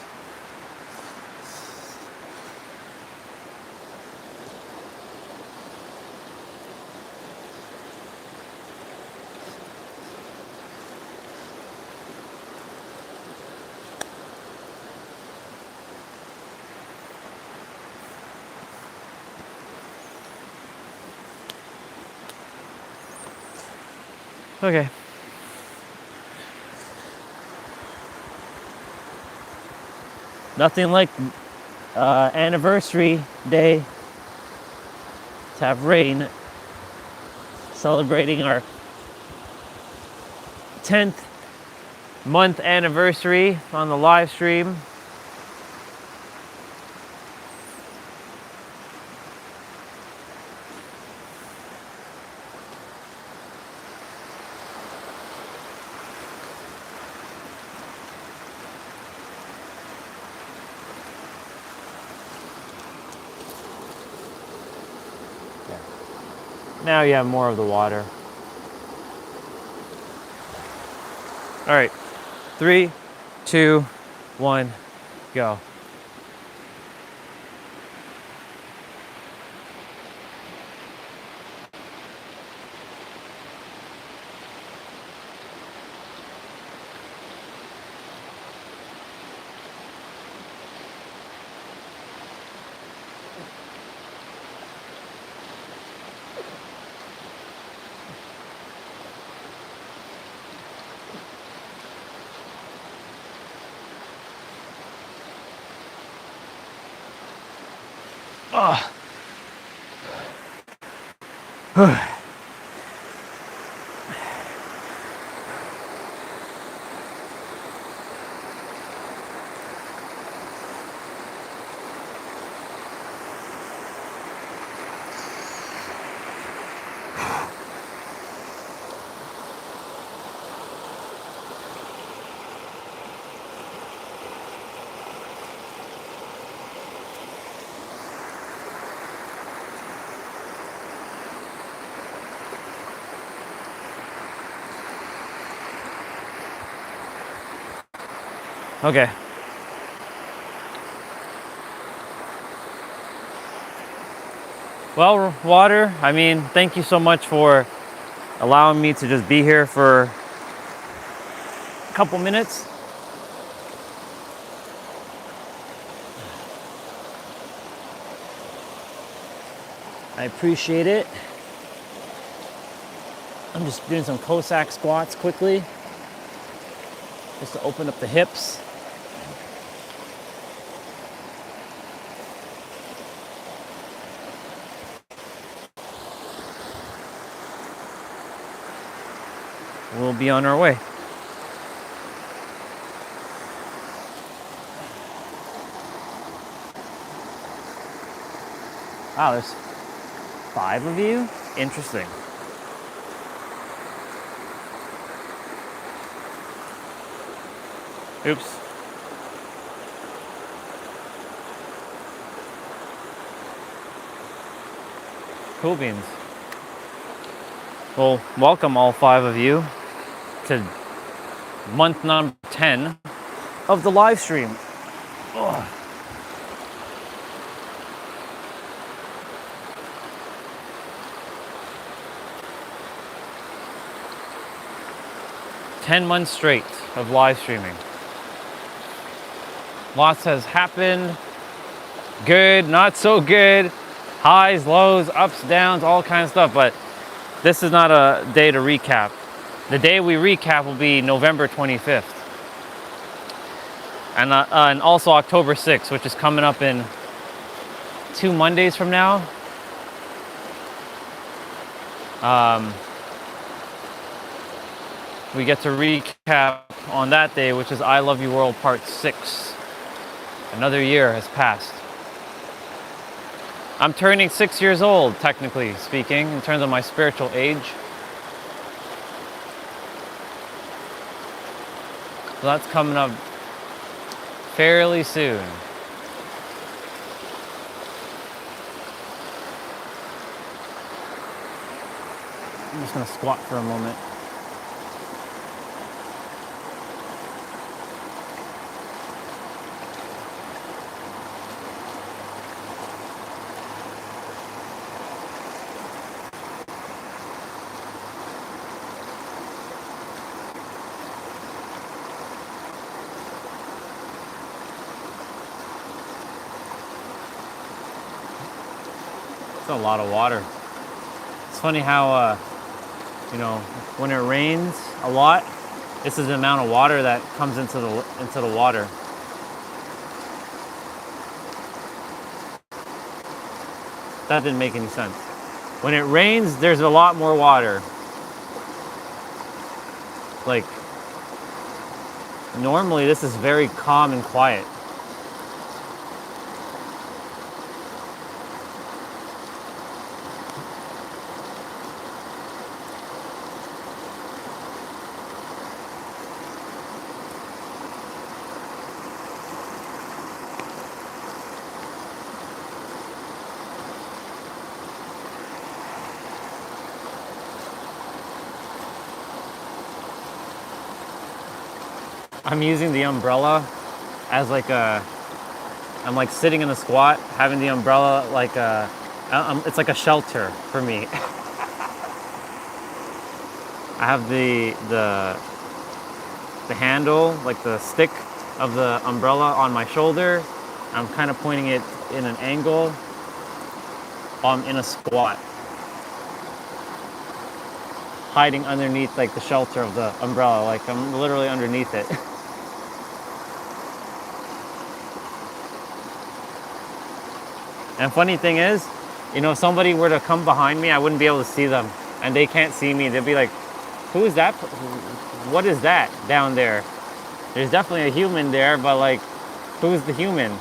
Okay. Nothing like anniversary day to have rain, celebrating our 10th month anniversary on the live stream. Now you have more of the water. All right, 3, 2, 1, go. Oh. Okay. Well, water, I mean, thank you so much for allowing me to just be here for a couple minutes. I appreciate it. I'm just doing some Cossack squats quickly, just to open up the hips. We'll be on our way. Wow, there's 5 of you? Interesting. Oops. Cool beans. Well, welcome all 5 of you to month number 10 of the live stream. Ugh. "10 months straight of live streaming. Lots has happened. Good, not so good. Highs, lows, ups, downs, all kinds of stuff. But this is not a day to recap. The day we recap will be November 25th. And also October 6th, which is coming up in 2 Mondays from now. We get to recap on that day, which is I Love You World Part 6. Another year has passed. I'm turning 6 years old, technically speaking, in terms of my spiritual age. So that's coming up fairly soon. I'm just gonna squat for a moment. It's a lot of water. It's funny how, when it rains a lot, this is the amount of water that comes into the water. That didn't make any sense. When it rains, there's a lot more water. Like, normally this is very calm and quiet. I'm using the umbrella as I'm like sitting in a squat, having the umbrella it's like a shelter for me. I have the handle, like the stick of the umbrella on my shoulder. I'm kind of pointing it in an angle while I'm in a squat, hiding underneath like the shelter of the umbrella, like I'm literally underneath it. And funny thing is, if somebody were to come behind me, I wouldn't be able to see them, and they can't see me. They'll be like, "Who is that? What is that down there?" There's definitely a human there, but like, who's the human?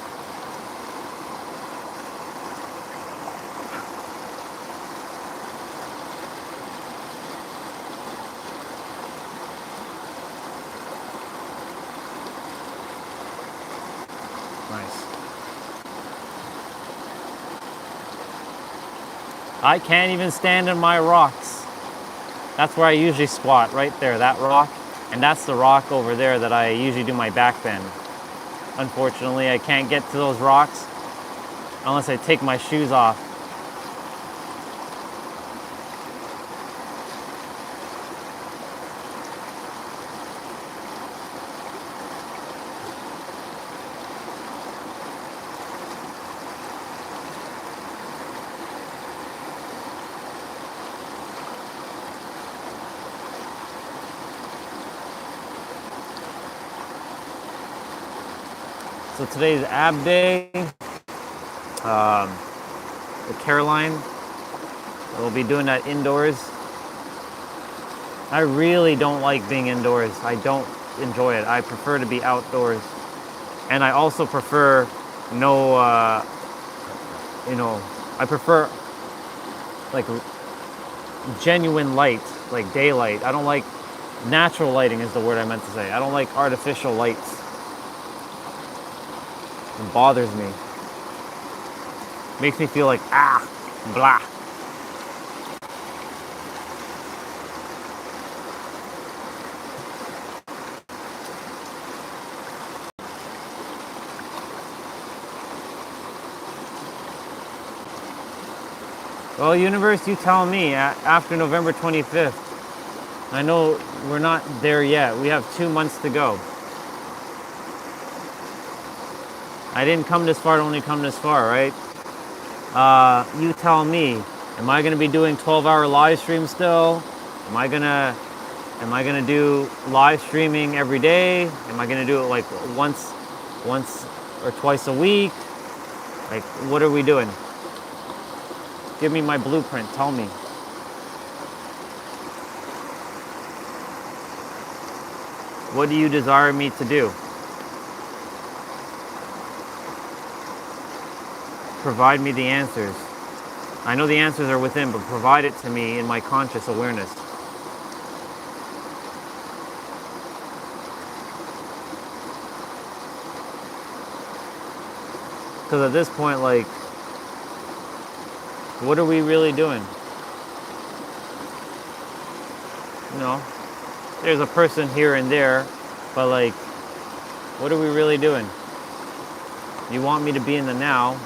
Nice. I can't even stand in my rocks. That's where I usually squat, right there, that rock. And that's the rock over there that I usually do my back bend. Unfortunately, I can't get to those rocks unless I take my shoes off. So today's ab day. With Caroline, we'll be doing that indoors. I really don't like being indoors. I don't enjoy it. I prefer to be outdoors. And I also prefer no, I prefer like genuine light, like daylight. I don't like natural lighting is the word I meant to say. I don't like artificial lights. It bothers me. Makes me feel like, blah. Well, universe, you tell me after November 25th. I know we're not there yet. We have 2 months to go. I didn't come this far to only come this far, right? You tell me. Am I gonna be doing 12-hour live stream still? Am I gonna do live streaming every day? Am I gonna do it like once or twice a week? Like, what are we doing? Give me my blueprint. Tell me. What do you desire me to do? Provide me the answers. I know the answers are within, but provide it to me in my conscious awareness. Because at this point, like, what are we really doing? You know, there's a person here and there, but like, what are we really doing? You want me to be in the now.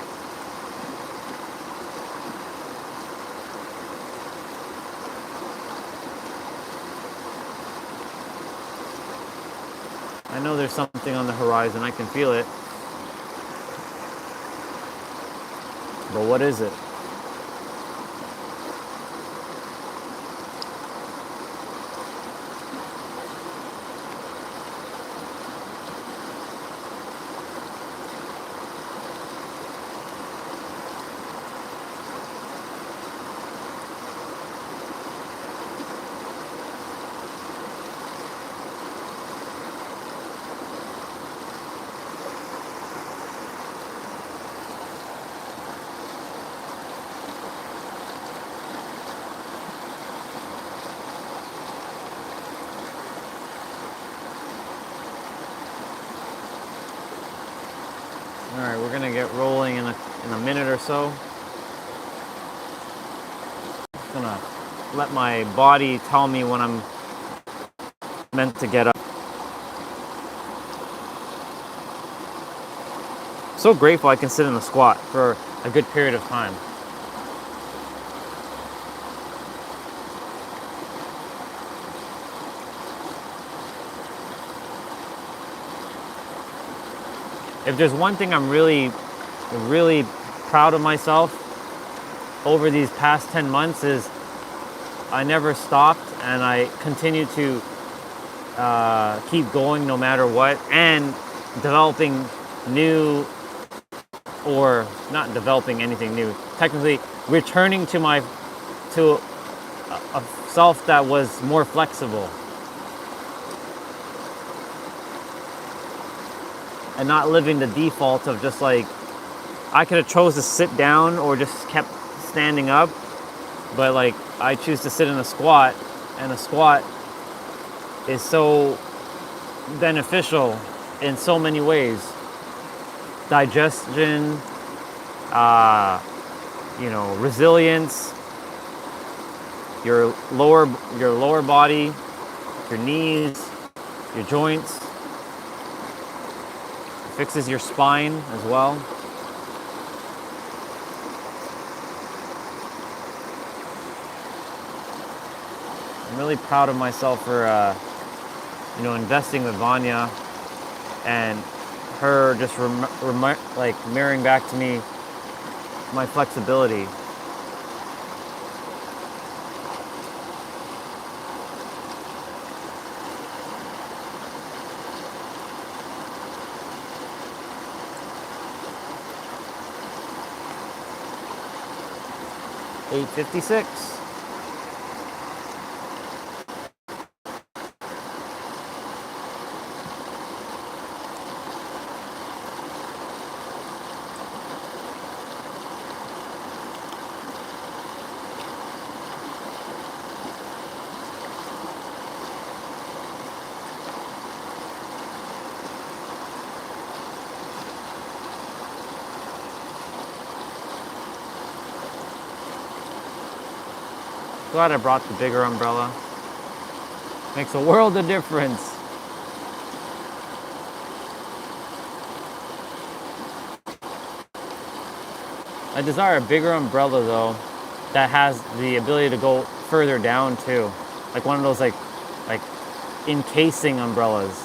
I know there's something on the horizon. I can feel it. But what is it? All right, we're gonna get rolling in a minute or so. Just gonna let my body tell me when I'm meant to get up. So grateful I can sit in a squat for a good period of time. If there's one thing I'm really proud of myself over these past 10 months is I never stopped and I continue to keep going no matter what, and developing new, or not developing anything new, technically returning to a self that was more flexible. And not living the default of just like, I could have chose to sit down or just kept standing up, but like I choose to sit in a squat, and a squat is so beneficial in so many ways. Digestion, resilience, your lower body, your knees, your joints. Fixes your spine as well. I'm really proud of myself for investing with Vanya, and her just mirroring back to me my flexibility. 8:56. Glad I brought the bigger umbrella. Makes a world of difference. I desire a bigger umbrella though, that has the ability to go further down too. Like one of those like encasing umbrellas.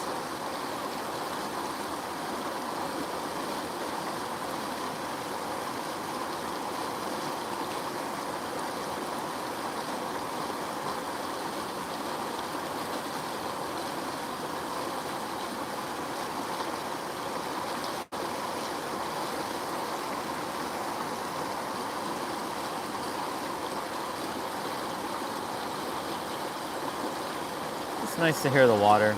It's nice to hear the water.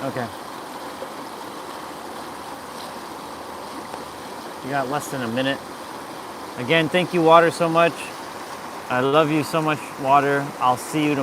Okay. You got less than a minute. Again, thank you, water, so much. I love you so much, water. I'll see you tomorrow.